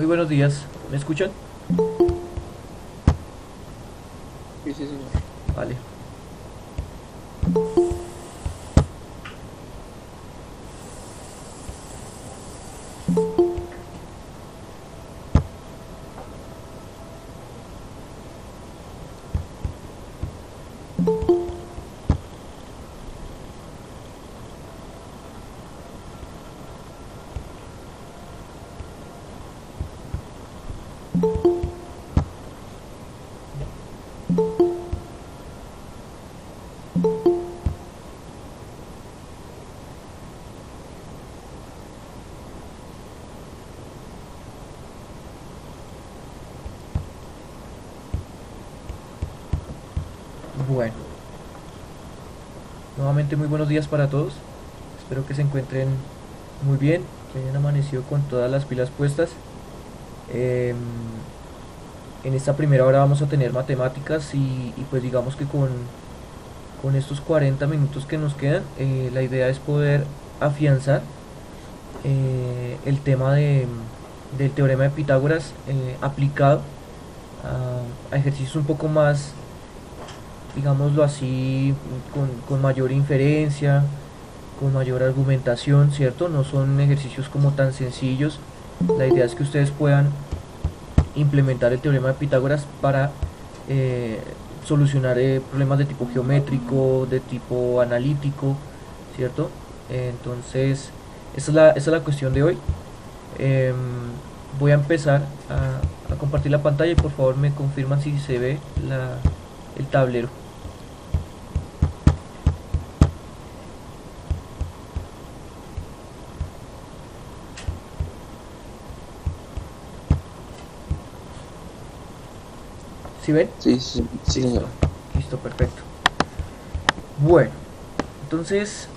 buenos días. ¿Me escuchan? Sí, sí, señor. Vale. Bueno, nuevamente muy buenos días para todos. Espero que se encuentren muy bien, que hayan amanecido con todas las pilas puestas. Em, en esta primera hora vamos a tener matemáticas y pues digamos que con estos 40 minutos que nos quedan, la idea es poder afianzar el tema del teorema de Pitágoras aplicado a ejercicios un poco más, digámoslo así, con mayor inferencia, con mayor argumentación, ¿cierto? No son ejercicios como tan sencillos. La idea es que ustedes puedan implementar el teorema de Pitágoras para eh, solucionar problemas de tipo geométrico, de tipo analítico, ¿cierto? Entonces, esa es la cuestión de hoy. Em, Voy a empezar a compartir la pantalla y por favor me confirman si se ve el tablero. ¿Sí ven? Sí, sí, sí, Listo, señor. listo, perfecto. Bueno, entonces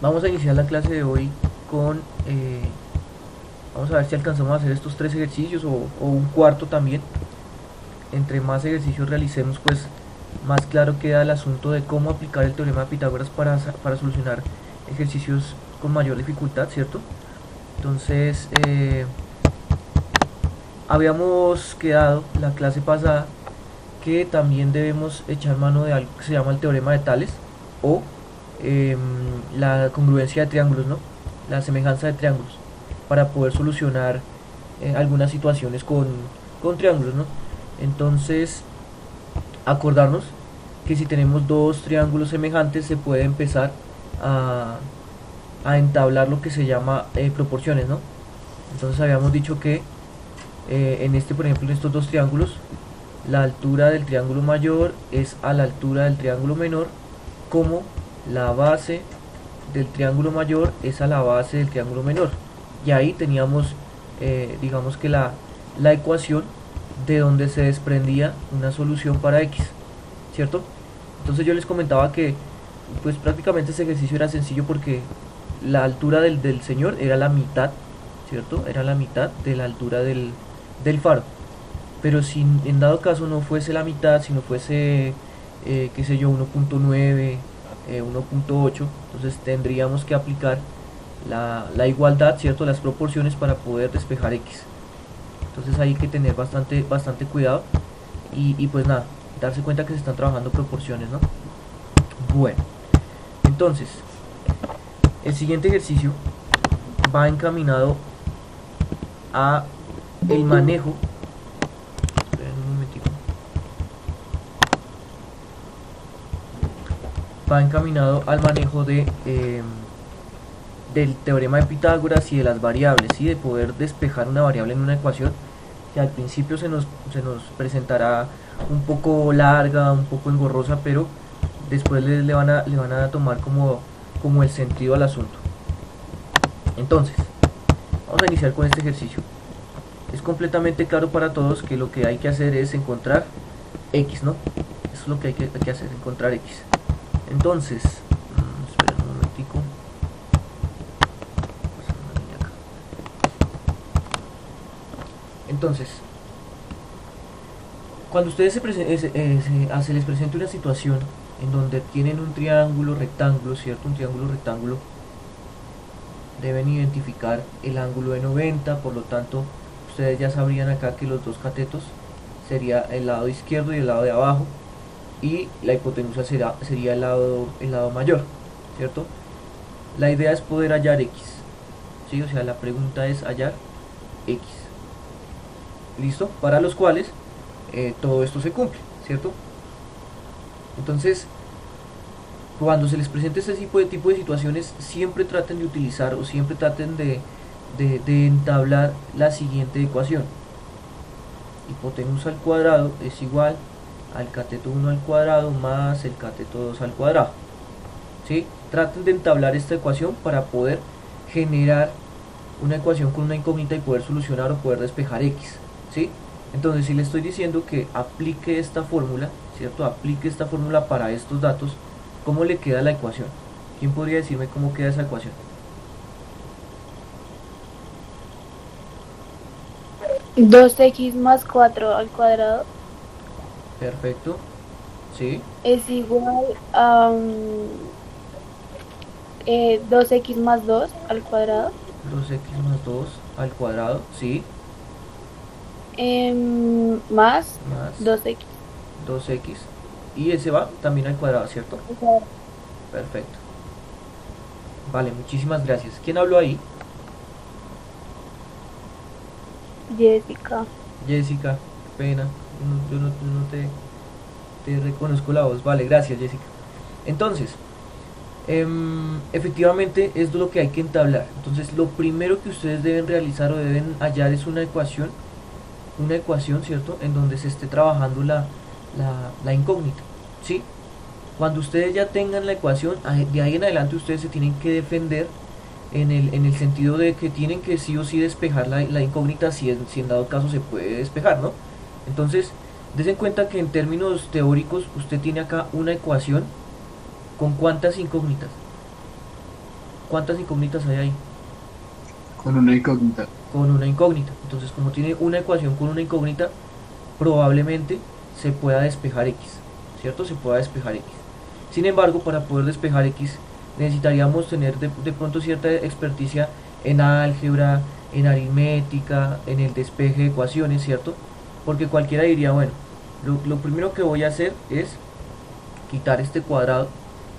vamos a iniciar la clase de hoy con... vamos a ver si alcanzamos a hacer estos tres ejercicios o un cuarto también. Entre más ejercicios realicemos, pues más claro queda el asunto de cómo aplicar el teorema de Pitágoras para solucionar ejercicios con mayor dificultad, ¿cierto? Entonces, habíamos quedado la clase pasada que también debemos echar mano de algo que se llama el teorema de Tales o eh, la congruencia de triángulos, ¿no? La semejanza de triángulos para poder solucionar algunas situaciones con triángulos, ¿no? Entonces, acordarnos que si tenemos dos triángulos semejantes se puede empezar a, a entablar lo que se llama proporciones, ¿no? Entonces habíamos dicho que en este, por ejemplo, en estos dos triángulos, la altura del triángulo mayor es a la altura del triángulo menor, como la base del triángulo mayor es a la base del triángulo menor. Y ahí teníamos, digamos que la ecuación de donde se desprendía una solución para x, ¿cierto? Entonces yo les comentaba que pues prácticamente ese ejercicio era sencillo porque la altura del señor era la mitad, ¿cierto? Era la mitad de la altura del faro. Pero si en dado caso no fuese la mitad, si no fuese, qué sé yo, 1.9, 1.8, entonces tendríamos que aplicar la igualdad, ¿cierto? Las proporciones para poder despejar x. Entonces hay que tener bastante cuidado y pues nada, darse cuenta que se están trabajando proporciones, ¿no? Bueno, entonces, el siguiente ejercicio va encaminado a el manejo. Esperen un momentico. Va encaminado al manejo del teorema de Pitágoras y de las variables, y de poder despejar una variable en una ecuación que al principio se nos presentará un poco larga, un poco engorrosa, pero después le van a tomar como el sentido al asunto. Entonces, vamos a iniciar con este ejercicio. Es completamente claro para todos que lo que hay que hacer es encontrar x, ¿no? Eso es lo que hay que hacer, encontrar x. Entonces, esperen un momentico. Entonces, cuando ustedes se les presenta una situación en donde tienen un triángulo rectángulo, ¿cierto? Un triángulo rectángulo deben identificar el ángulo de 90, por lo tanto ustedes ya sabrían acá que los dos catetos sería el lado izquierdo y el lado de abajo, y la hipotenusa sería el lado mayor, ¿cierto? La idea es poder hallar x, ¿sí? O sea, la pregunta es hallar x, ¿listo? Para los cuales todo esto se cumple, ¿cierto? Entonces, cuando se les presente este tipo de situaciones, siempre traten de utilizar o siempre traten de entablar la siguiente ecuación. Hipotenusa al cuadrado es igual al cateto 1 al cuadrado más el cateto 2 al cuadrado. ¿Sí? Traten de entablar esta ecuación para poder generar una ecuación con una incógnita y poder solucionar o poder despejar x. ¿Sí? Entonces, si le estoy diciendo que aplique esta fórmula, ¿cierto? Aplique esta fórmula para estos datos, ¿cómo le queda la ecuación? ¿Quién podría decirme cómo queda esa ecuación? 2x más 4 al cuadrado Perfecto. ¿Sí? es igual a 2x más 2 al cuadrado 2x más 2 al cuadrado. ¿Sí? más Más 2x. 2x. Y ese va también al cuadrado, ¿cierto? O sea, Perfecto. Vale, muchísimas gracias. ¿Quién habló ahí? Jessica. Jessica. Qué pena. Yo no te reconozco la voz. Vale, gracias, Jessica. Entonces, efectivamente es lo que hay que entablar. Entonces, lo primero que ustedes deben realizar o deben hallar es una ecuación, ¿cierto? En donde se esté trabajando la incógnita, ¿sí? Cuando ustedes ya tengan la ecuación, de ahí en adelante ustedes se tienen que defender en el sentido de que tienen que sí o sí despejar la incógnita si en dado caso se puede despejar, ¿no? Entonces, des en cuenta que en términos teóricos usted tiene acá una ecuación con cuántas incógnitas. ¿Cuántas incógnitas hay ahí? Con una incógnita. Con una incógnita. Entonces, como tiene una ecuación con una incógnita, probablemente se pueda despejar x, ¿cierto? Se pueda despejar x. Sin embargo, para poder despejar x, necesitaríamos tener de pronto cierta experticia en álgebra, en aritmética, en el despeje de ecuaciones, ¿cierto? Porque cualquiera diría, bueno, lo primero que voy a hacer es quitar este cuadrado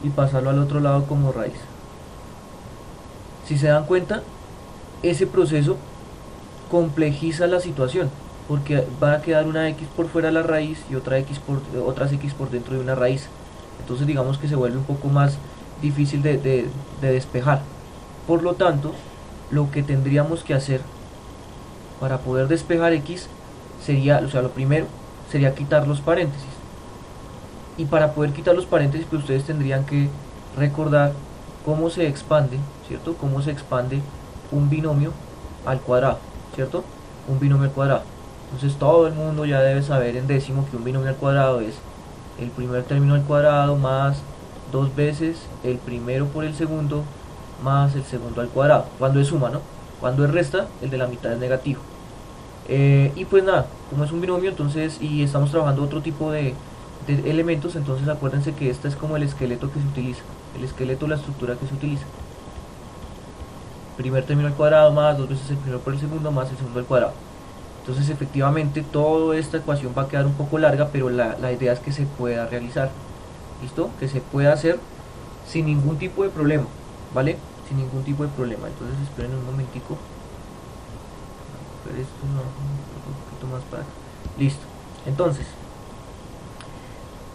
y pasarlo al otro lado como raíz. Si se dan cuenta, ese proceso complejiza la situación, porque va a quedar una x por fuera de la raíz y otras x por dentro de una raíz. Entonces digamos que se vuelve un poco más difícil de despejar. Por lo tanto, lo que tendríamos que hacer para poder despejar x sería, o sea, lo primero sería quitar los paréntesis. Y para poder quitar los paréntesis, pues ustedes tendrían que recordar cómo se expande, ¿cierto? Cómo se expande un binomio al cuadrado, ¿cierto? Un binomio al cuadrado. Entonces todo el mundo ya debe saber en décimo que un binomio al cuadrado es el primer término al cuadrado más dos veces el primero por el segundo más el segundo al cuadrado. Cuando es suma, ¿no? Cuando es resta, el de la mitad es negativo. Y pues nada, como es un binomio, entonces, y estamos trabajando otro tipo de elementos, entonces acuérdense que este es como el esqueleto que se utiliza, el esqueleto, la estructura que se utiliza. Primer término al cuadrado más dos veces el primero por el segundo más el segundo al cuadrado. Entonces efectivamente toda esta ecuación va a quedar un poco larga, pero la idea es que se pueda realizar. ¿Listo? Que se pueda hacer sin ningún tipo de problema, ¿vale? Sin ningún tipo de problema. Entonces esperen un momentico. Pero esto no, un poquito más para acá. Listo. Entonces,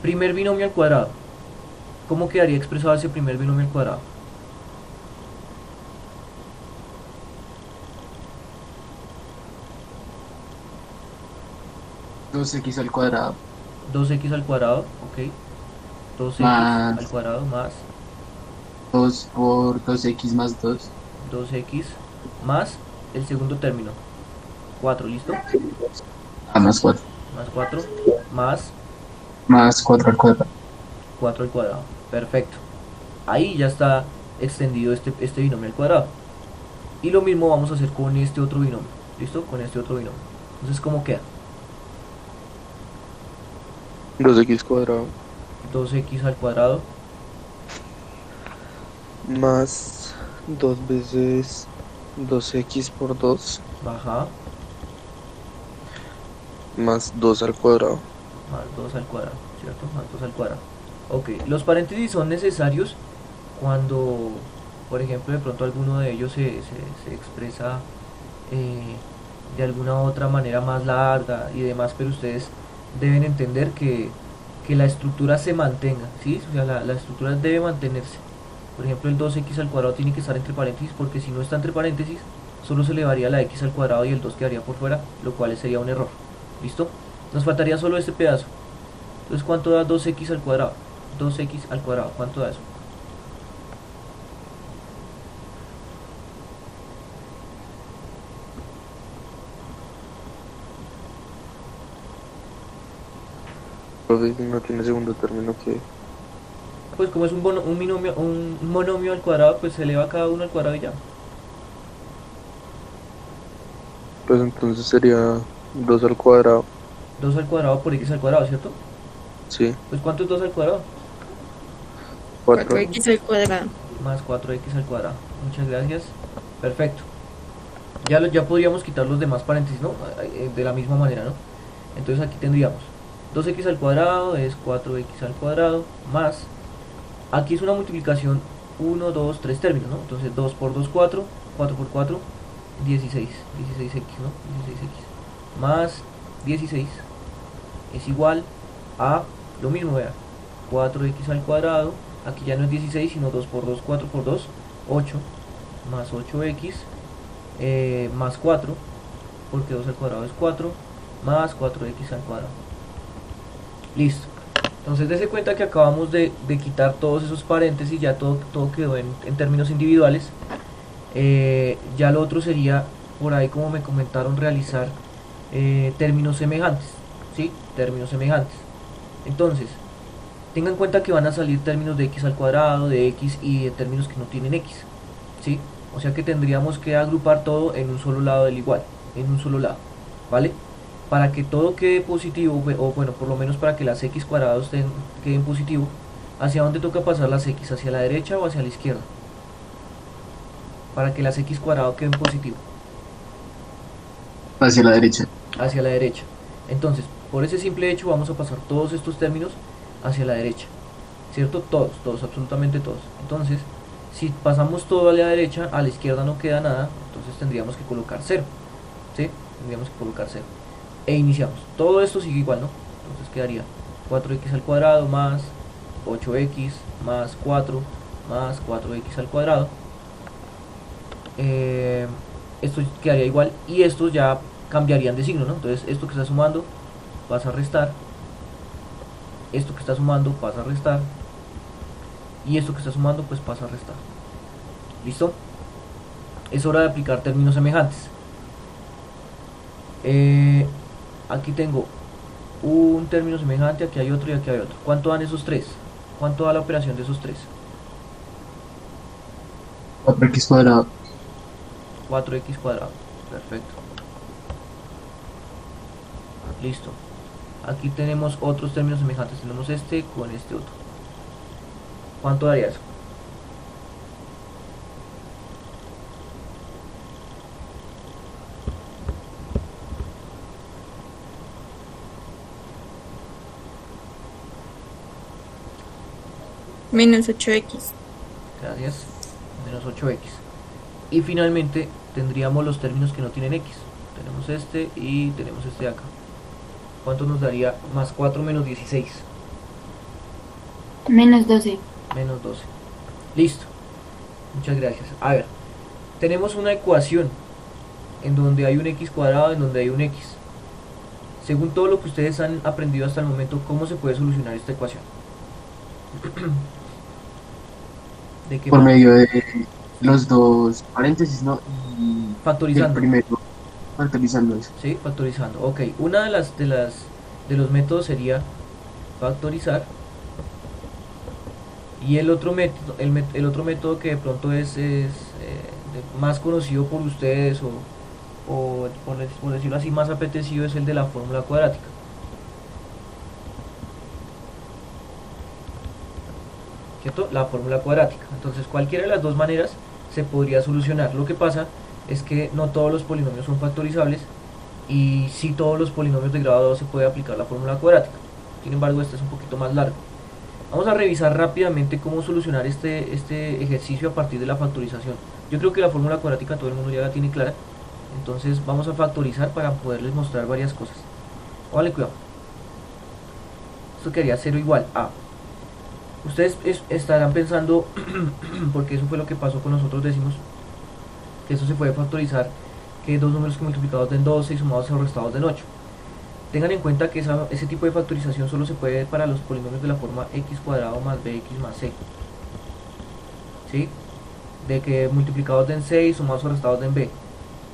primer binomio al cuadrado. ¿Cómo quedaría expresado ese primer binomio al cuadrado? Dos x al cuadrado 2x al cuadrado, ok. 2x al más cuadrado más 2 por 2x más 2 2x más el segundo término. 4, ¿listo? más 4 Más 4 más más 4 al cuadrado. 4 al cuadrado. Perfecto. Ahí ya está extendido este binomio al cuadrado. Y lo mismo vamos a hacer con este otro binomio. ¿Listo? Con este otro binomio. Entonces, ¿cómo queda? 2x cuadrado 2x al cuadrado más 2 veces 2x por 2 Baja, más 2 al cuadrado. más 2 al cuadrado, ¿cierto? Más 2 al cuadrado. Ok, los paréntesis son necesarios cuando, por ejemplo, de pronto alguno de ellos se expresa eh, de alguna otra manera más larga y demás, pero ustedes deben entender que la estructura se mantenga, ¿sí? O sea, la estructura debe mantenerse. Por ejemplo, el 2x al cuadrado tiene que estar entre paréntesis porque si no está entre paréntesis, solo se elevaría la x al cuadrado y el 2 quedaría por fuera, lo cual sería un error. ¿Listo? Nos faltaría solo este pedazo. Entonces, ¿cuánto da 2x al cuadrado? 2x al cuadrado, ¿cuánto da eso? Profe, no tiene segundo término que... Pues como es un monomio al cuadrado, pues se eleva cada uno al cuadrado y ya. Pues entonces sería 2 al cuadrado. 2 al cuadrado por x al cuadrado, ¿cierto? Sí, Pues ¿cuánto es 2 al cuadrado? 4. 4x al cuadrado. Más 4x al cuadrado. Muchas gracias. Perfecto. Ya podríamos quitar los demás paréntesis, ¿no? De la misma manera, ¿no? Entonces aquí tendríamos 2x al cuadrado es 4x al cuadrado más... Aquí es una multiplicación 1, 2, 3 términos, ¿no? Entonces 2 por 2, 4, 4 por 4, 16, 16x, ¿no? 16x más 16 es igual a lo mismo, vean, 4x al cuadrado, aquí ya no es 16, sino 2 por 2, 4 por 2, 8, más 8x, más 4, porque 2 al cuadrado es 4, más 4x al cuadrado. Listo. Entonces dése cuenta que acabamos de quitar todos esos paréntesis, ya todo quedó en términos individuales. Ya lo otro sería, por ahí como me comentaron, realizar términos semejantes, ¿sí? Términos semejantes. Entonces, tengan en cuenta que van a salir términos de x al cuadrado, de x y de términos que no tienen x, ¿sí? O sea que tendríamos que agrupar todo en un solo lado del igual, en un solo lado, ¿vale? Para que todo quede positivo, o bueno, por lo menos para que las x cuadrados queden positivo, ¿hacia dónde toca pasar las x? ¿Hacia la derecha o hacia la izquierda? Para que las x cuadrado queden positivo. Hacia la derecha. Hacia la derecha. Entonces, por ese simple hecho vamos a pasar todos estos términos hacia la derecha, ¿cierto? Todos, absolutamente todos. Entonces, si pasamos todo a la derecha, a la izquierda no queda nada, entonces tendríamos que colocar 0, ¿sí? Tendríamos que colocar 0. E iniciamos. Todo esto sigue igual, ¿no? Entonces quedaría 4x al cuadrado más 8x más 4 más 4x al cuadrado. Esto quedaría igual y estos ya cambiarían de signo, ¿no? Entonces esto que está sumando pasa a restar, esto que está sumando pasa a restar y esto que está sumando pues pasa a restar. ¿Listo? Es hora de aplicar términos semejantes. Aquí tengo un término semejante, aquí hay otro y aquí hay otro. ¿Cuánto dan esos tres? ¿Cuánto da la operación de esos tres? 4x cuadrado. 4x cuadrado. Perfecto. Listo. Aquí tenemos otros términos semejantes. Tenemos este con este otro. ¿Cuánto daría eso? Menos 8x. Gracias. Menos 8x. Y finalmente tendríamos los términos que no tienen x. Tenemos este y tenemos este de acá. ¿Cuánto nos daría más 4 menos 16? Menos 12. Menos 12. Listo. Muchas gracias. A ver, tenemos una ecuación en donde hay un x cuadrado, en donde hay un x. Según todo lo que ustedes han aprendido hasta el momento, ¿cómo se puede solucionar esta ecuación? ¿De qué Por manera? medio de los dos paréntesis, ¿no? Y el Factorizando. primero, factorizando eso. ¿Sí? Factorizando. Ok, una de los métodos sería factorizar. Y el otro método, el otro método que de pronto es más conocido por ustedes o por decirlo así más apetecido es el de la fórmula cuadrática. ¿Cierto? La fórmula cuadrática. Entonces cualquiera de las dos maneras se podría solucionar. Lo que pasa es que no todos los polinomios son factorizables y si todos los polinomios de grado 2 se puede aplicar la fórmula cuadrática. Sin embargo, este es un poquito más largo. Vamos a revisar rápidamente cómo solucionar este ejercicio a partir de la factorización. Yo creo que la fórmula cuadrática todo el mundo ya la tiene clara, entonces vamos a factorizar para poderles mostrar varias cosas. Vale, cuidado. Esto quedaría 0 igual a. Ustedes estarán pensando, porque eso fue lo que pasó con los otros décimos, que eso se puede factorizar, que dos números que multiplicados den 12 y sumados o restados den 8. Tengan en cuenta que ese tipo de factorización solo se puede ver para los polinomios de la forma x cuadrado más bx más c. ¿Sí? De que multiplicados den 6, sumados o restados den b.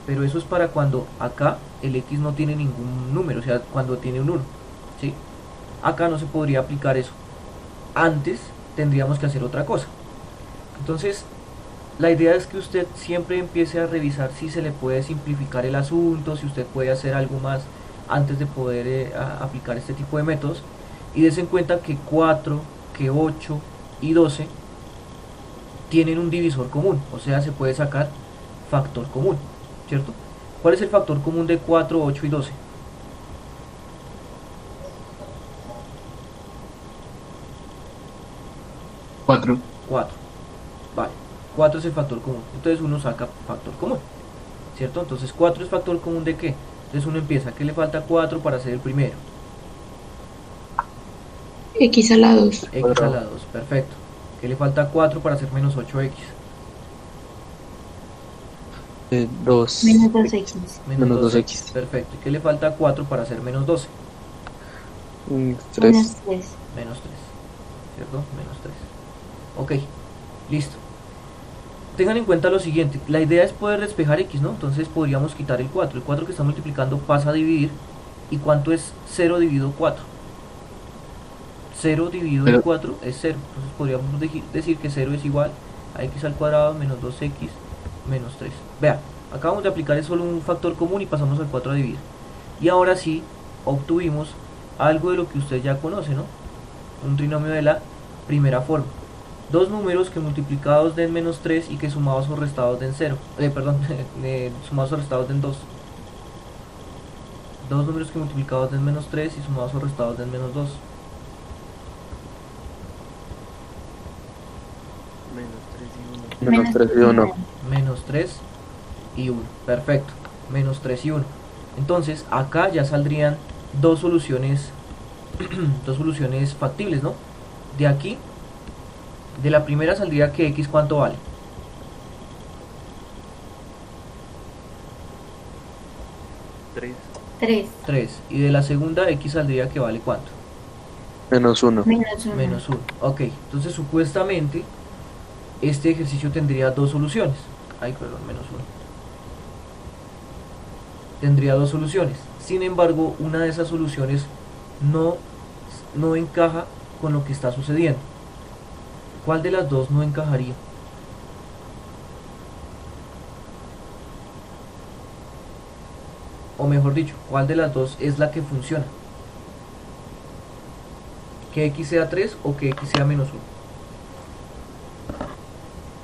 Pero eso es para cuando acá el x no tiene ningún número, o sea, cuando tiene un 1. ¿Sí? Acá no se podría aplicar eso. Antes tendríamos que hacer otra cosa. Entonces, la idea es que usted siempre empiece a revisar si se le puede simplificar el asunto, si usted puede hacer algo más antes de poder aplicar este tipo de métodos, y des en cuenta que 4, que 8 y 12 tienen un divisor común, o sea, se puede sacar factor común, ¿cierto? ¿Cuál es el factor común de 4, 8 y 12? 4. 4. Vale, 4 es el factor común, entonces uno saca factor común, ¿cierto? Entonces 4 es factor común ¿de qué? Entonces uno empieza, ¿qué le falta 4 para hacer el primero? X a la 2. X a la 2, perfecto. ¿Qué le falta 4 para hacer menos 8x? 2. Menos 2X. Menos 2x. Perfecto. ¿Y qué le falta 4 para hacer menos 12? 3. Menos 3. Menos 3, ¿cierto? Menos 3. Ok, listo. Tengan en cuenta lo siguiente, la idea es poder despejar x, ¿no? Entonces podríamos quitar el 4. El 4 que está multiplicando pasa a dividir. ¿Y cuánto es 0 dividido 4? 0 dividido en 4 es 0. Entonces podríamos decir que 0 es igual a x al cuadrado menos 2x menos 3. Vean, acabamos de aplicar solo un factor común y pasamos al 4 a dividir. Y ahora sí, obtuvimos algo de lo que usted ya conoce, ¿no? Un trinomio de la primera forma. Dos números que multiplicados den menos 3 y que sumados o restados den 0. Sumados o restados den 2. Dos números que multiplicados den menos 3 y sumados o restados den menos 2. Menos 3 y 1. Menos 3 y 1. Perfecto. Menos 3 y 1. Entonces, acá ya saldrían dos soluciones dos soluciones factibles, ¿no? De aquí, de la primera saldría que x ¿cuánto vale? 3. 3. Y de la segunda x saldría que vale ¿cuánto? Menos 1. Menos 1. Menos 1. Ok, entonces supuestamente este ejercicio tendría dos soluciones. Ay, perdón, menos 1. Tendría dos soluciones. Sin embargo, una de esas soluciones no encaja con lo que está sucediendo. ¿Cuál de las dos no encajaría? O mejor dicho, ¿cuál de las dos es la que funciona? ¿Que x sea 3 o que x sea menos 1?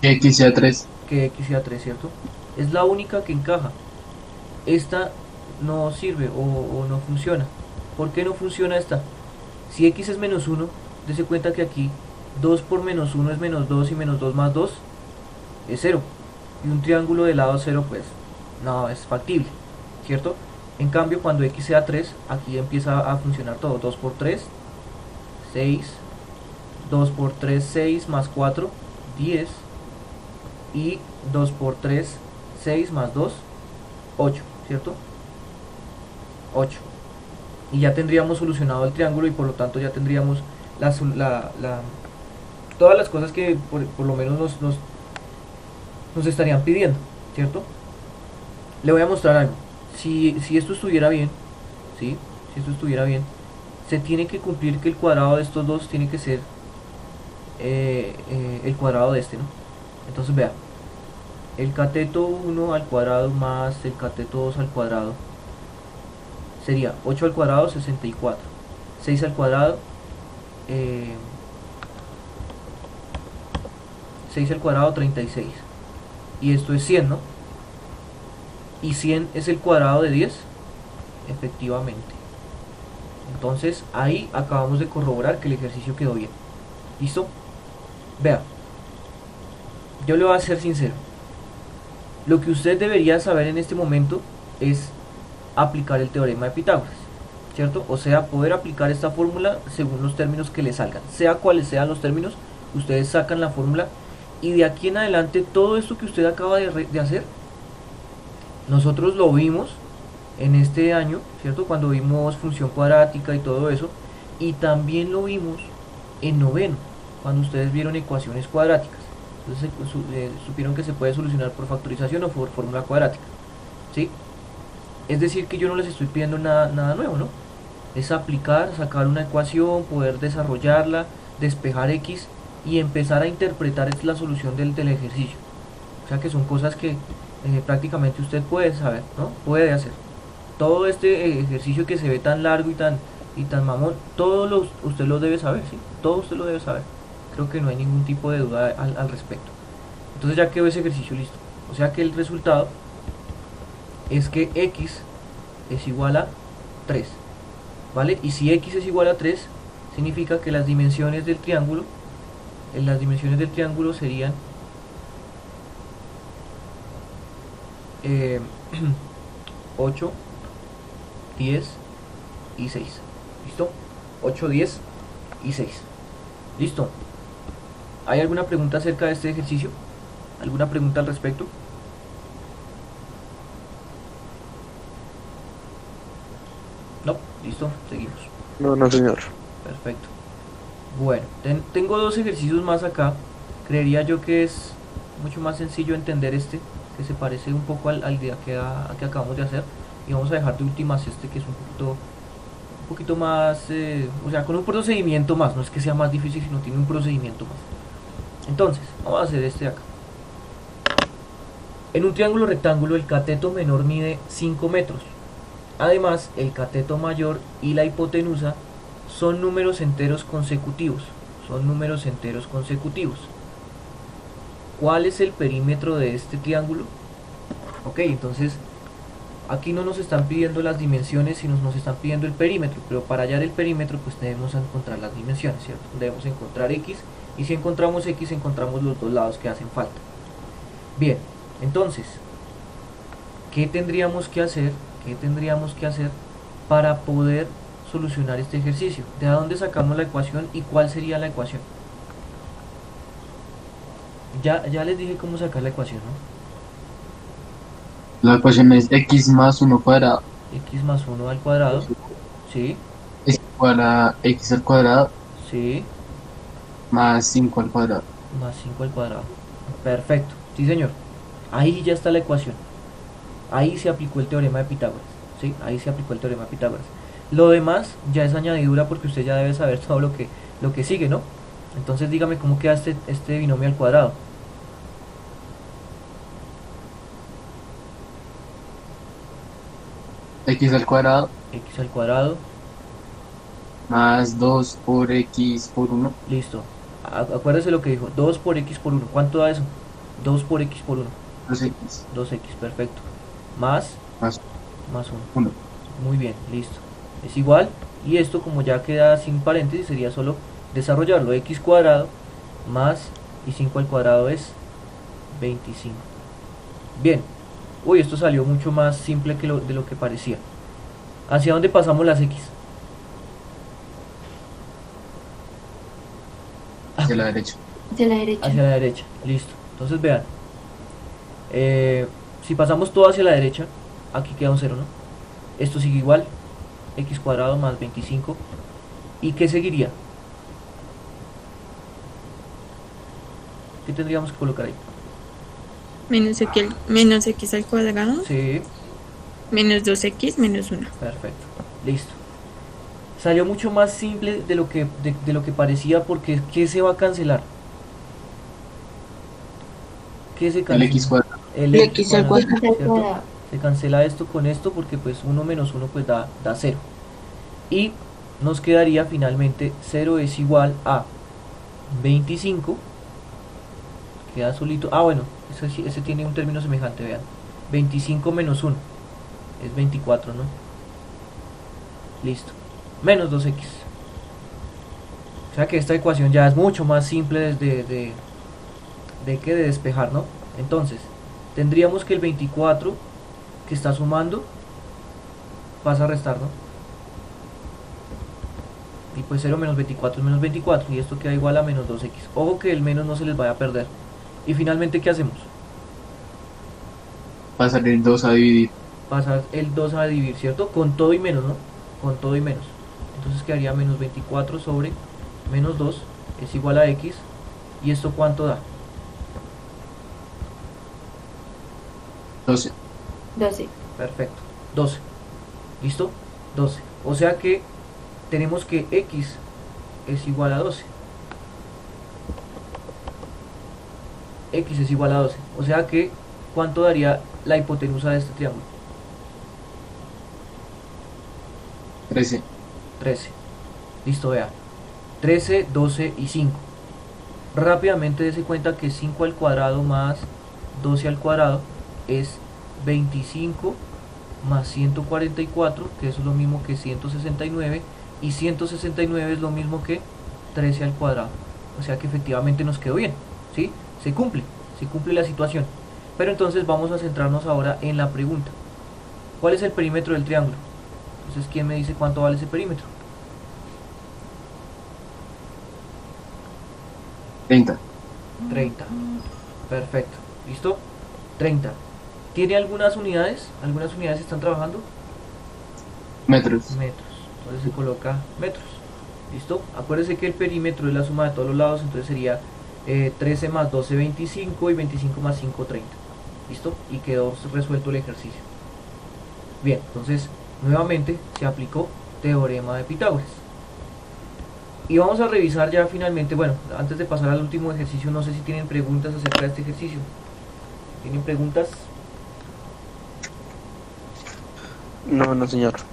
Que X sea 3. Que x sea 3, ¿cierto? Es la única que encaja. Esta no sirve o no funciona. ¿Por qué no funciona esta? Si x es menos 1, dése cuenta que aquí 2 por menos 1 es menos 2 y menos 2 más 2 es 0. Y un triángulo de lado 0 pues no es factible, ¿cierto? En cambio cuando x sea 3, aquí empieza a funcionar todo. 2 por 3, 6. 2 por 3, 6 más 4, 10. Y 2 por 3, 6 más 2, 8, ¿cierto? 8. Y ya tendríamos solucionado el triángulo y por lo tanto ya tendríamos todas las cosas que por lo menos nos estarían pidiendo, ¿cierto? Le voy a mostrar algo. Si esto estuviera bien, ¿sí? Si esto estuviera bien, se tiene que cumplir que el cuadrado de estos dos tiene que ser el cuadrado de este, ¿no? Entonces vea, el cateto 1 al cuadrado más el cateto 2 al cuadrado sería 8 al cuadrado 64, 6 al cuadrado 6 al cuadrado 36, y esto es 100, ¿no? Y 100 es el cuadrado de 10, efectivamente. Entonces ahí acabamos de corroborar que el ejercicio quedó bien. ¿Listo? Vea, yo le voy a ser sincero. Lo que usted debería saber en este momento es aplicar el teorema de Pitágoras, ¿cierto? O sea, poder aplicar esta fórmula según los términos que le salgan. Sea cuales sean los términos, ustedes sacan la fórmula y de aquí en adelante todo esto que usted acaba de hacer, nosotros lo vimos en este año, ¿cierto? Cuando vimos función cuadrática y todo eso, y también lo vimos en noveno, cuando ustedes vieron ecuaciones cuadráticas. Entonces supieron que se puede solucionar por factorización o por fórmula cuadrática, ¿sí? Es decir, que yo no les estoy pidiendo nada nuevo, ¿no? Es aplicar, sacar una ecuación, poder desarrollarla, despejar X y empezar a interpretar la solución del ejercicio. O sea que son cosas que prácticamente usted puede saber, ¿no? Puede hacer. Todo este ejercicio que se ve tan largo y tan mamón, usted lo debe saber, ¿sí? Todo usted lo debe saber. Creo que no hay ningún tipo de duda al respecto. Entonces ya quedó ese ejercicio listo. O sea que el resultado es que X es igual a 3, ¿vale? Y si X es igual a 3, significa que las dimensiones del triángulo, serían 8, 10 y 6. ¿Listo? 8, 10 y 6. ¿Listo? ¿Hay alguna pregunta acerca de este ejercicio? ¿Alguna pregunta al respecto? No, listo, seguimos. No, no, señor. Perfecto. Bueno, tengo dos ejercicios más acá. Creería yo que es mucho más sencillo entender este, que se parece un poco al día que acabamos de hacer. Y vamos a dejar de últimas este que es un poquito más, o sea, con un procedimiento más. No es que sea más difícil, sino tiene un procedimiento más. Entonces, vamos a hacer este de acá. En un triángulo rectángulo el cateto menor mide 5 metros. Además, el cateto mayor y la hipotenusa son números enteros consecutivos. ¿Cuál es el perímetro de este triángulo? Ok, entonces aquí no nos están pidiendo las dimensiones, sino nos están pidiendo el perímetro. Pero para hallar el perímetro, pues debemos encontrar las dimensiones, ¿cierto? Debemos encontrar X. Y si encontramos X, encontramos los dos lados que hacen falta. Bien, entonces, ¿qué tendríamos que hacer para poder solucionar este ejercicio? ¿De dónde sacamos la ecuación y cuál sería la ecuación? Ya les dije cómo sacar la ecuación, ¿no? La ecuación es x más 1 cuadrado X más 1 al cuadrado, ¿sí? es igual a x al cuadrado Sí, más 5 al cuadrado. más 5 al cuadrado. Perfecto, sí señor. Ahí ya está la ecuación. Ahí se aplicó el teorema de Pitágoras, ¿sí? Ahí se aplicó el teorema de Pitágoras. Lo demás ya es añadidura porque usted ya debe saber todo lo que sigue, ¿no? Entonces dígame cómo queda este binomio al cuadrado. X al cuadrado X al cuadrado, más 2 por x por 1. listo. Acuérdese lo que dijo, 2 por X por 1. ¿Cuánto da eso? 2 por X por 1. 2x 2X, perfecto. Más más 1. 1. Muy bien, listo. Es igual. Y esto como ya queda sin paréntesis sería solo desarrollarlo. X cuadrado más y 5 al cuadrado es 25. Bien. Uy, esto salió mucho más simple de lo que parecía. ¿Hacia dónde pasamos las X? Hacia la derecha. Hacia la derecha. Hacia la derecha, listo. Entonces vean, si pasamos todo hacia la derecha, aquí queda un 0, ¿no? Esto sigue igual, x cuadrado más 25. ¿Y qué seguiría? ¿Qué tendríamos que colocar ahí? Menos x al cuadrado, Sí, menos 2x, menos 1. perfecto, listo. Salió mucho más simple de lo que parecía porque ¿qué se va a cancelar? ¿Qué se El cancela? x cuadrado. El X al cuadrado. ¿cierto? Se cancela esto con esto porque pues 1 menos 1 pues da 0. Y nos quedaría finalmente 0 es igual a 25, queda solito. Ah, bueno, ese tiene un término semejante, vean. 25 menos 1 es 24, ¿no? Listo. Menos 2x. O sea que esta ecuación ya es mucho más simple de despejar, ¿no? Entonces, tendríamos que el 24 que está sumando pasa a restar, ¿no? Y pues 0 menos 24 es menos 24 y esto queda igual a menos 2x. Ojo que el menos no se les vaya a perder. Y finalmente, ¿qué hacemos? Pasar el 2 a dividir. Pasar el 2 a dividir, ¿cierto? Con todo y menos, ¿no? Con todo y menos. Entonces quedaría menos 24 sobre menos 2 es igual a x. ¿Y esto cuánto da? 12. 12. Perfecto. 12. ¿Listo? 12. O sea que tenemos que x es igual a 12. X es igual a 12. O sea que, ¿cuánto daría la hipotenusa de este triángulo? 13. 13. Listo, vea. 13, 12 y 5. Rápidamente dése cuenta que 5 al cuadrado más 12 al cuadrado es 25 más 144, que eso es lo mismo que 169, y 169 es lo mismo que 13 al cuadrado. O sea que efectivamente nos quedó bien, ¿sí? Se cumple la situación. Pero entonces vamos a centrarnos ahora en la pregunta. ¿Cuál es el perímetro del triángulo? Entonces, ¿quién me dice cuánto vale ese perímetro? 30. 30. Perfecto. ¿Listo? 30. ¿Tiene algunas unidades? ¿Algunas unidades están trabajando? Metros. Metros. Entonces se coloca metros. ¿Listo? Acuérdense que el perímetro es la suma de todos los lados, entonces sería 13 más 12, 25 y 25 más 5, 30. ¿Listo? Y quedó resuelto el ejercicio. Bien, entonces nuevamente se aplicó teorema de Pitágoras. Y vamos a revisar ya finalmente, bueno, antes de pasar al último ejercicio, no sé si tienen preguntas acerca de este ejercicio. ¿Tienen preguntas? No, no, señor. Listo.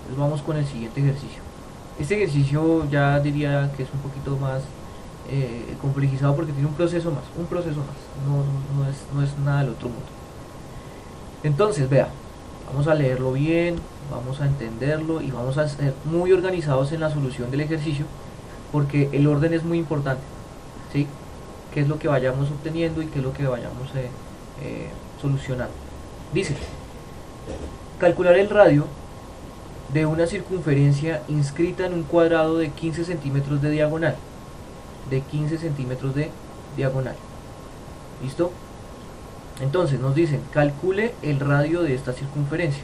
Entonces vamos con el siguiente ejercicio. Este ejercicio ya diría que es un poquito más complejizado porque tiene un proceso más. No es nada del otro mundo. Entonces, vea, vamos a leerlo bien, vamos a entenderlo y vamos a ser muy organizados en la solución del ejercicio porque el orden es muy importante, ¿sí? Qué es lo que vayamos obteniendo y qué es lo que vayamos solucionando. Dice, calcular el radio de una circunferencia inscrita en un cuadrado de 15 centímetros de diagonal. De 15 centímetros de diagonal. ¿Listo? Entonces nos dicen, calcule el radio de esta circunferencia.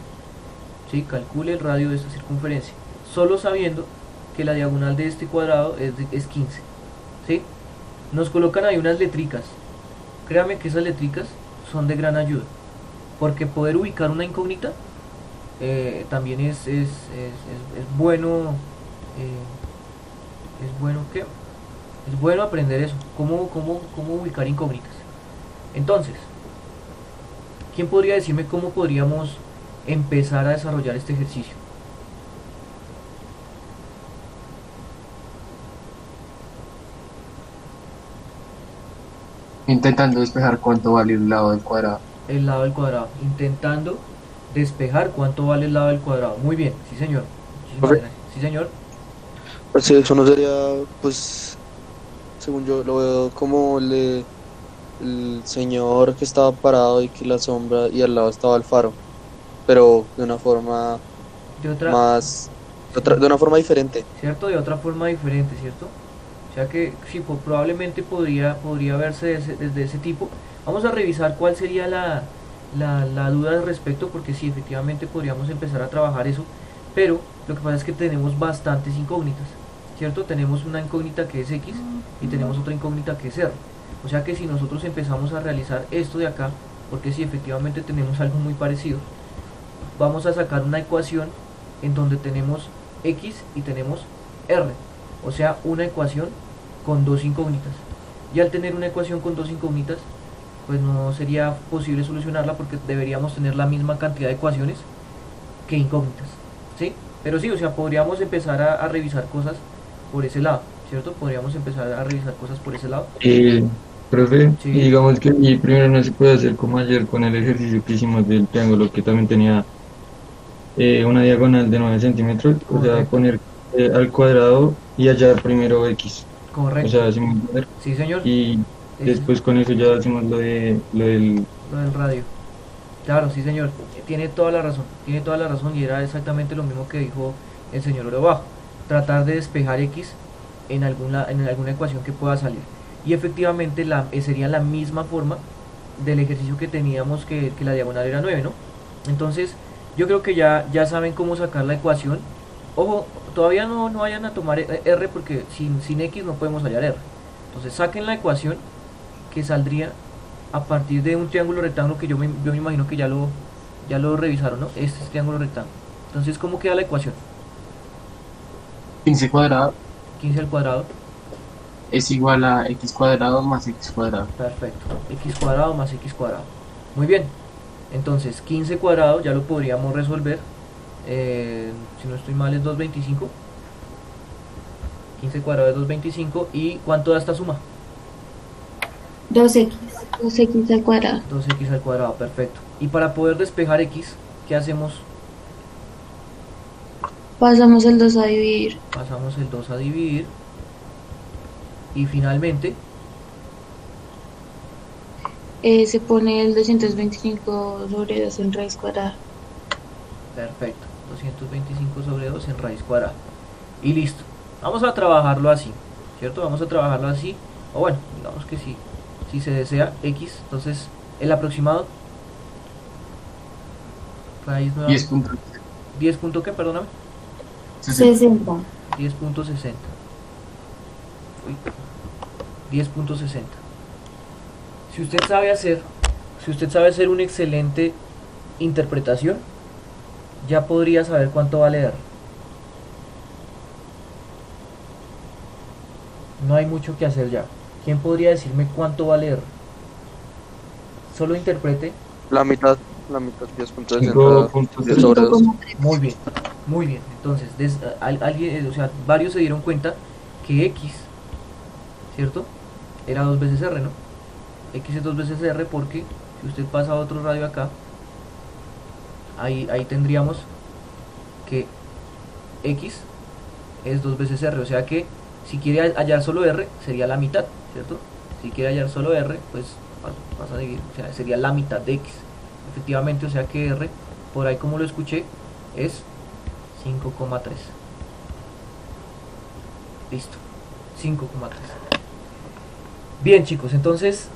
¿Sí? Calcule el radio de esta circunferencia. Solo sabiendo que la diagonal de este cuadrado es 15. ¿Sí? Nos colocan ahí unas letricas. Créame que esas letricas son de gran ayuda. Porque poder ubicar una incógnita también es bueno. Es bueno que es bueno aprender eso. Cómo ubicar incógnitas. Entonces, ¿quién podría decirme cómo podríamos empezar a desarrollar este ejercicio? Intentando despejar cuánto vale un lado del cuadrado. El lado del cuadrado. Intentando despejar cuánto vale el lado del cuadrado. Muy bien, sí señor. Muchísimas Profe. gracias. Sí señor. Pues eso no sería, pues, según yo lo veo como el señor que estaba parado y que la sombra y al lado estaba el faro, pero de una forma De otra, más, de una forma diferente. ¿cierto? De otra forma diferente, ¿cierto? O sea que sí, probablemente podría verse desde ese tipo. Vamos a revisar cuál sería la duda al respecto, porque sí, efectivamente podríamos empezar a trabajar eso, pero lo que pasa es que tenemos bastantes incógnitas, ¿cierto? Tenemos una incógnita que es X y tenemos otra incógnita que es R. O sea que si nosotros empezamos a realizar esto de acá, porque sí, efectivamente tenemos algo muy parecido, vamos a sacar una ecuación en donde tenemos X y tenemos R. O sea, una ecuación con dos incógnitas. Y al tener una ecuación con dos incógnitas, pues no sería posible solucionarla porque deberíamos tener la misma cantidad de ecuaciones que incógnitas, ¿sí? Pero sí, o sea, podríamos empezar a revisar cosas por ese lado, ¿cierto? Podríamos empezar a revisar cosas por ese lado. Profe, Sí, y digamos que y primero no se puede hacer como ayer con el ejercicio que hicimos del triángulo, que también tenía una diagonal de 9 centímetros, o sea, correcto, poner al cuadrado y hallar primero x, o correcto. sea, así me entiender, Sí, señor. y Ese es después con eso ya hacemos lo del... lo del radio. Claro, sí, señor. Tiene toda la razón. Tiene toda la razón y era exactamente lo mismo que dijo el señor Orobajo. Tratar de despejar x en alguna ecuación que pueda salir. Y efectivamente sería la misma forma del ejercicio que teníamos que la diagonal era 9, ¿no? Entonces, yo creo que ya saben cómo sacar la ecuación. Ojo, todavía no vayan a tomar r porque sin x no podemos hallar r. Entonces, saquen la ecuación que saldría a partir de un triángulo rectángulo que yo me imagino que ya lo revisaron, ¿no? Este es triángulo rectángulo. Entonces, ¿cómo queda la ecuación? 15 cuadrado 15 al cuadrado, es igual a x cuadrado más x cuadrado. perfecto. X cuadrado más X cuadrado. Muy bien. Entonces, 15 cuadrado ya lo podríamos resolver. Si no estoy mal es 225. 15 cuadrado es 225. ¿Y cuánto da esta suma? 2x. 2x al cuadrado. 2x al cuadrado, perfecto. Y para poder despejar x, ¿qué hacemos? Pasamos el 2 a dividir. Pasamos el 2 a dividir. Y finalmente, Se pone el 225 sobre 2 en raíz cuadrada. perfecto, 225 sobre 2 en raíz cuadrada. Y listo. Vamos a trabajarlo así, ¿cierto? Vamos a trabajarlo así. O bueno, digamos que si se desea x, entonces el aproximado, raíz nueva, 10 puntos. 10 punto qué, perdóname, 60. 10.60. Uy, 10.60. Si usted sabe hacer, si usted sabe hacer una excelente interpretación, ya podría saber cuánto vale R. No hay mucho que hacer ya. ¿Quién podría decirme cuánto vale R? Solo interprete. la mitad, 10.60, 10 5.3. sobre 2. 5,3. Muy bien, muy bien. Entonces, alguien, o sea, varios se dieron cuenta que X, ¿cierto? Era dos veces R, ¿no? X es dos veces R porque si usted pasa a otro radio acá, ahí tendríamos que X es dos veces R. O sea que si quiere hallar solo R, sería la mitad, ¿cierto? Si quiere hallar solo R, pues pasa a dividir, o sea, sería la mitad de X. Efectivamente, o sea que R, por ahí como lo escuché, es 5,3. Listo, 5,3. Bien, chicos, entonces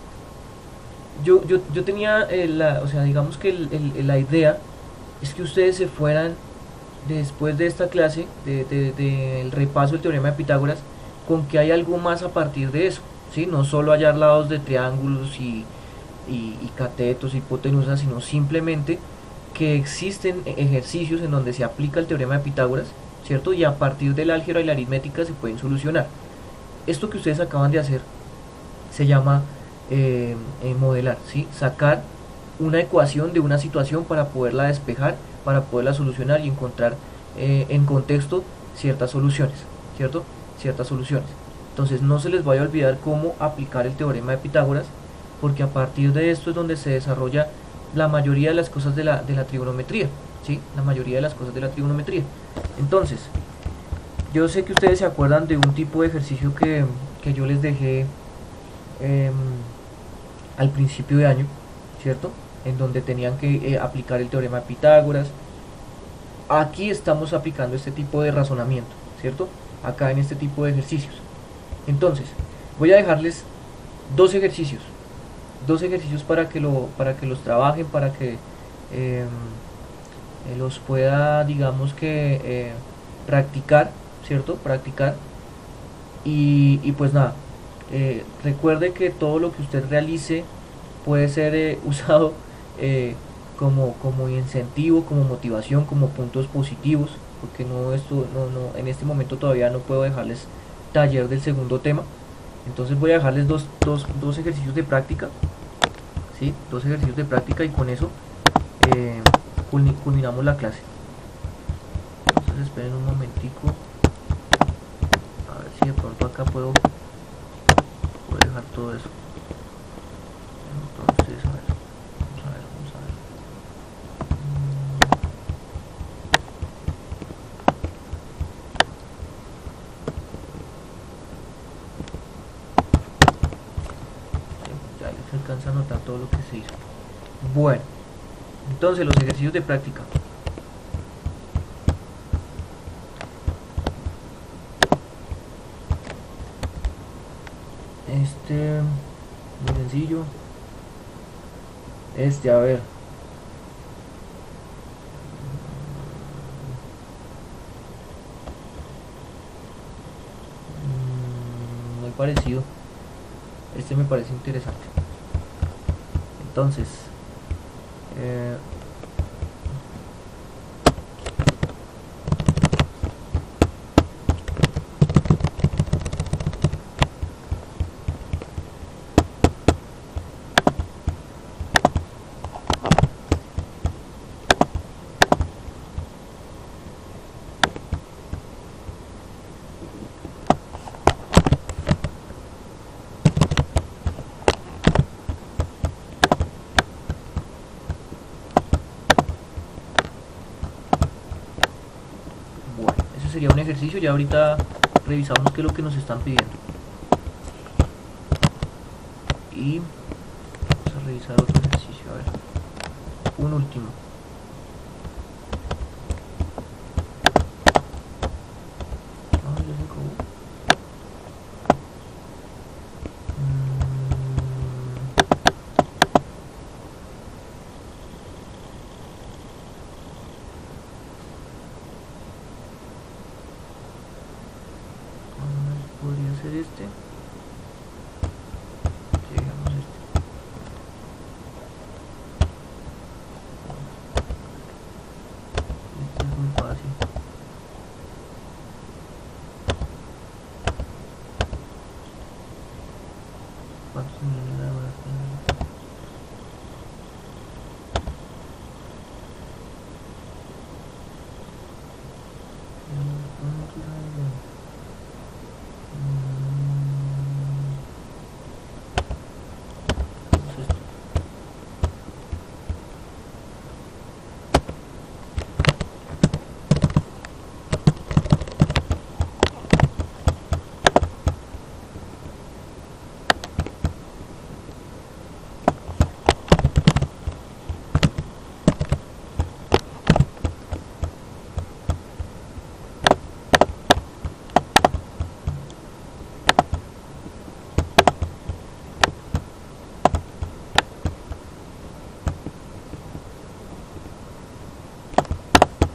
yo tenía o sea, digamos que la idea es que ustedes se fueran después de esta clase, del repaso del teorema de Pitágoras, con que hay algo más a partir de eso, ¿sí? No solo hallar lados de triángulos y catetos, hipotenusas, sino simplemente que existen ejercicios en donde se aplica el teorema de Pitágoras, ¿cierto? Y a partir del álgebra y la aritmética se pueden solucionar. Esto que ustedes acaban de hacer se llama modelar, ¿sí? Sacar una ecuación de una situación para poderla despejar, para poderla solucionar y encontrar en contexto ciertas soluciones, ¿cierto? Ciertas soluciones. Entonces no se les vaya a olvidar cómo aplicar el teorema de Pitágoras, porque a partir de esto es donde se desarrolla la mayoría de las cosas de la trigonometría, ¿sí? La mayoría de las cosas de la trigonometría. Entonces, yo sé que ustedes se acuerdan de un tipo de ejercicio que yo les dejé eh, al principio de año, ¿cierto? En donde tenían que aplicar el teorema de Pitágoras. Aquí estamos aplicando este tipo de razonamiento, ¿cierto? Acá en este tipo de ejercicios. Entonces, voy a dejarles dos ejercicios para que los trabajen, para que los pueda, digamos que, practicar, ¿cierto? Practicar. Y pues nada, recuerde que todo lo que usted realice puede ser usado como incentivo, como motivación, como puntos positivos, porque en este momento todavía no puedo dejarles taller del segundo tema. Entonces voy a dejarles dos ejercicios de práctica, ¿sí? Dos ejercicios de práctica y con eso eh, culminamos la clase. Entonces esperen un momentico, a ver si de pronto acá puedo dejar todo eso. Entonces, a ver, vamos a ver, vamos a ver. Ya les alcanza a notar todo lo que se hizo. Bueno, entonces los ejercicios de práctica. Muy sencillo. A ver. Muy parecido. Me parece interesante. Entonces, bueno, ese sería un ejercicio. Ya ahorita revisamos qué es lo que nos están pidiendo. Y vamos a revisar otro ejercicio. A ver, un último. Ya se acabó. Podría ser este. Llegamos a este. Este es muy fácil. ¿Cuántos millones de horas tiene?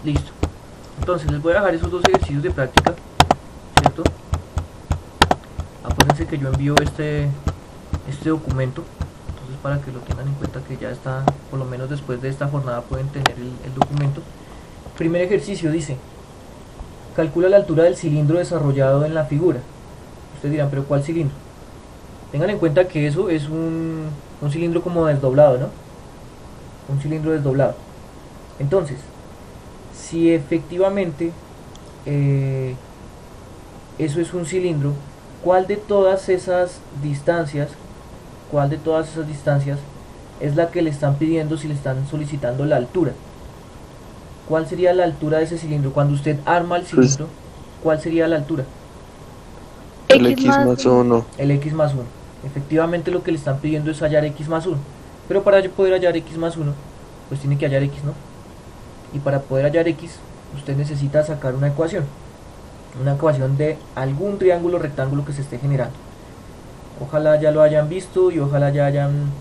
Listo. Entonces les voy a dejar esos dos ejercicios de práctica, ¿cierto? Acuérdense que yo envío este documento, entonces para que lo tengan en cuenta que ya está, por lo menos después de esta jornada pueden tener el documento. Primer ejercicio dice: calcula la altura del cilindro desarrollado en la figura. Ustedes dirán, pero ¿cuál cilindro? Tengan en cuenta que eso es un cilindro como desdoblado, ¿no? Un cilindro desdoblado. Entonces, si efectivamente eso es un cilindro, ¿cuál de todas esas distancias es la que le están pidiendo si le están solicitando la altura? ¿Cuál sería la altura de ese cilindro? Cuando usted arma el cilindro, ¿cuál sería la altura? El X más 1. El X más 1. Efectivamente lo que le están pidiendo es hallar X más 1. Pero para poder hallar X más 1, pues tiene que hallar X, ¿no? Y para poder hallar X, usted necesita sacar una ecuación de algún triángulo rectángulo que se esté generando. Ojalá ya lo hayan visto y ojalá ya hayan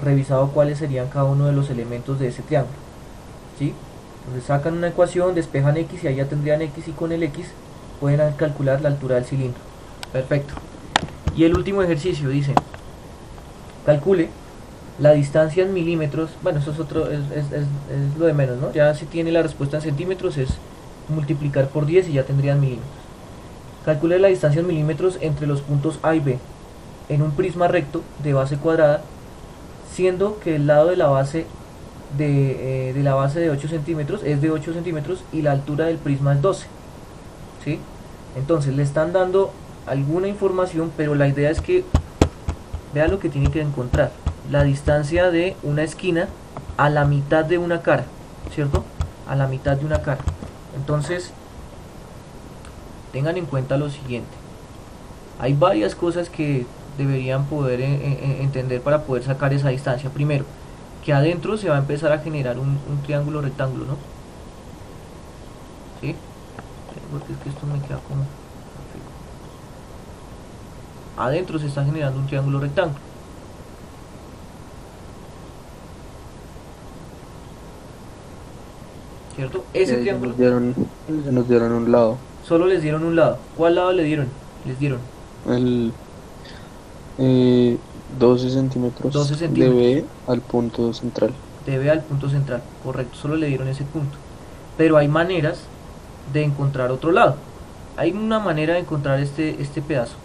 revisado cuáles serían cada uno de los elementos de ese triángulo, ¿sí? Entonces sacan una ecuación, despejan X y ahí ya tendrían X, y con el X pueden calcular la altura del cilindro. Perfecto. Y el último ejercicio dice: calcule la distancia en milímetros. Bueno, eso es otro, es lo de menos, ¿no? Ya si tiene la respuesta en centímetros es multiplicar por 10 y ya tendrían milímetros. Calcule la distancia en milímetros entre los puntos A y B en un prisma recto de base cuadrada, siendo que el lado de la base de 8 centímetros es de 8 centímetros y la altura del prisma es 12, ¿sí? Entonces le están dando alguna información, pero la idea es que vea lo que tiene que encontrar. La distancia de una esquina a la mitad de una cara, ¿cierto? A la mitad de una cara. Entonces, tengan en cuenta lo siguiente. Hay varias cosas que deberían poder entender para poder sacar esa distancia. Primero, que adentro se va a empezar a generar un triángulo rectángulo, ¿no? ¿Sí? Porque es que esto me queda como... Adentro se está generando un triángulo rectángulo. ¿Cierto? Ese triángulo... Ya nos dieron un lado. Solo les dieron un lado. ¿Cuál lado le dieron? Les dieron El 12 centímetros 12 de centímetros. B al punto central. de B al punto central, correcto, solo le dieron ese punto. Pero hay maneras de encontrar otro lado. Hay una manera de encontrar este pedazo.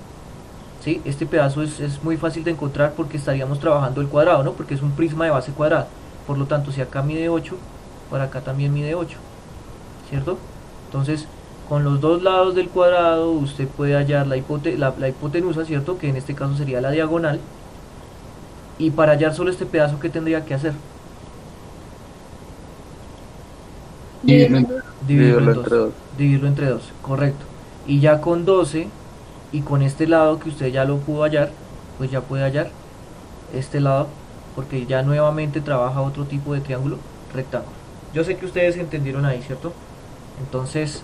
¿Sí? Este pedazo es muy fácil de encontrar porque estaríamos trabajando el cuadrado, ¿no? Porque es un prisma de base cuadrada. Por lo tanto, si acá mide 8, para acá también mide 8. ¿Cierto? Entonces, con los dos lados del cuadrado, usted puede hallar la hipotenusa, ¿cierto? Que en este caso sería la diagonal. Y para hallar solo este pedazo, ¿qué tendría que hacer? Dividirlo en- Dividirlo en entre dos. dos. Dividirlo entre 2, correcto. Y ya con 12 y con este lado que usted ya lo pudo hallar, pues ya puede hallar este lado, porque ya nuevamente trabaja otro tipo de triángulo rectángulo. Yo sé que ustedes entendieron ahí, ¿cierto? Entonces,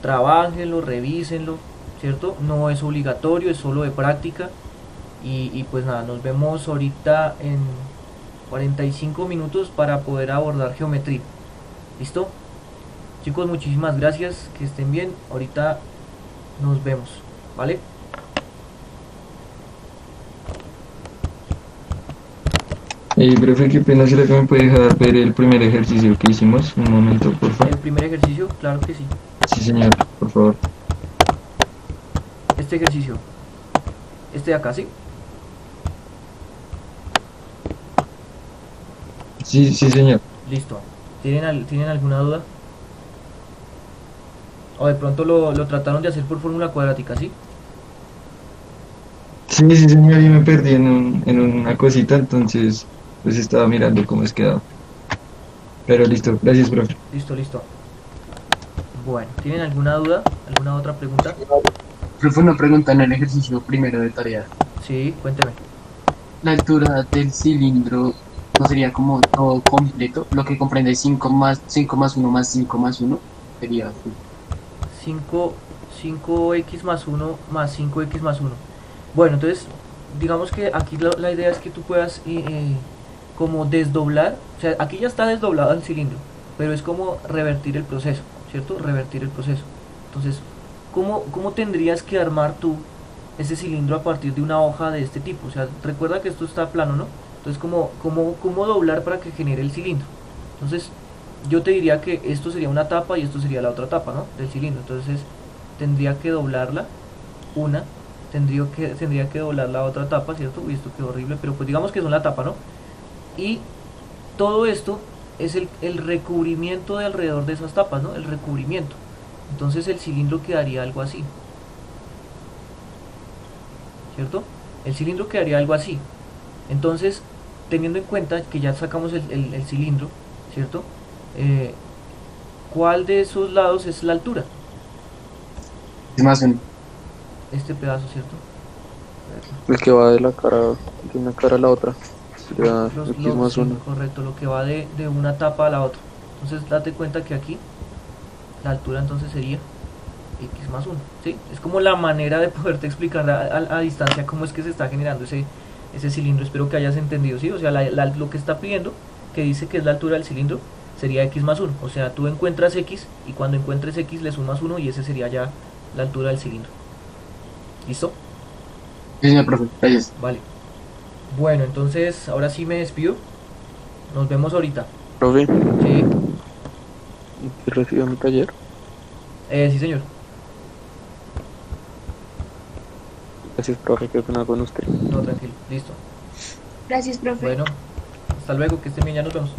trabájenlo, revísenlo, ¿cierto? No es obligatorio, es solo de práctica. Y pues nada, nos vemos ahorita en 45 minutos para poder abordar geometría. ¿Listo? Chicos, muchísimas gracias, que estén bien. Ahorita nos vemos, ¿vale? Profe, qué pena, ¿será que me puede dejar ver el primer ejercicio que hicimos? Un momento, por El favor. primer ejercicio, claro que sí. Sí, señor, por favor. Este ejercicio, este de acá, ¿sí? Sí, sí, señor. Listo. ¿Tienen alguna duda? O de pronto lo trataron de hacer por fórmula cuadrática, ¿sí? Sí, sí, señor, yo me perdí en una cosita, entonces pues estaba mirando cómo es quedado. Pero listo, gracias, profe. Listo, listo. Bueno, ¿tienen alguna duda? ¿Alguna otra pregunta? Pero fue una pregunta en el ejercicio primero de tarea. Sí, cuénteme. La altura del cilindro no sería como todo completo, lo que comprende 5 más 1 más 5 más 1 sería 5x más 1 más 5x más 1. Bueno, entonces, digamos que aquí la idea es que tú puedas como desdoblar, o sea, aquí ya está desdoblado el cilindro, pero es como revertir el proceso, ¿cierto? Revertir el proceso. Entonces, ¿cómo tendrías que armar tú ese cilindro a partir de una hoja de este tipo? O sea, recuerda que esto está plano, ¿no? Entonces, ¿cómo doblar para que genere el cilindro? Entonces, yo te diría que esto sería una tapa y esto sería la otra tapa, ¿no? Del cilindro. Entonces, tendría que doblarla una, tendría que doblar la otra tapa, ¿cierto? Uy, esto quedó horrible, pero pues digamos que son la tapa, ¿no? Y todo esto es el recubrimiento de alrededor de esas tapas, ¿no? El recubrimiento. Entonces el cilindro quedaría algo así, ¿cierto? El cilindro quedaría algo así. Entonces, teniendo en cuenta que ya sacamos el cilindro, ¿cierto? ¿Cuál de esos lados es la altura? es más 1. Este pedazo, ¿cierto? El que va de la cara, de una cara a la otra. Sería X más Sí, 1. correcto, lo que va de una tapa a la otra. Entonces, date cuenta que aquí la altura entonces sería X más 1, ¿sí? Es como la manera de poderte explicar a distancia cómo es que se está generando ese cilindro. Espero que hayas entendido, ¿sí? O sea, lo que está pidiendo, que dice que es la altura del cilindro, sería X más 1. O sea, tú encuentras X y cuando encuentres X le sumas 1 y ese sería ya la altura del cilindro. ¿Listo? Sí, señor profe, gracias. Vale. Bueno, entonces ahora sí me despido. Nos vemos ahorita. Profe, Sí, ¿y recibió mi taller? sí señor. Gracias, profe, qué pena con usted. No, tranquilo. Listo. Gracias, profe. Bueno, hasta luego, que estén bien, ya nos vemos.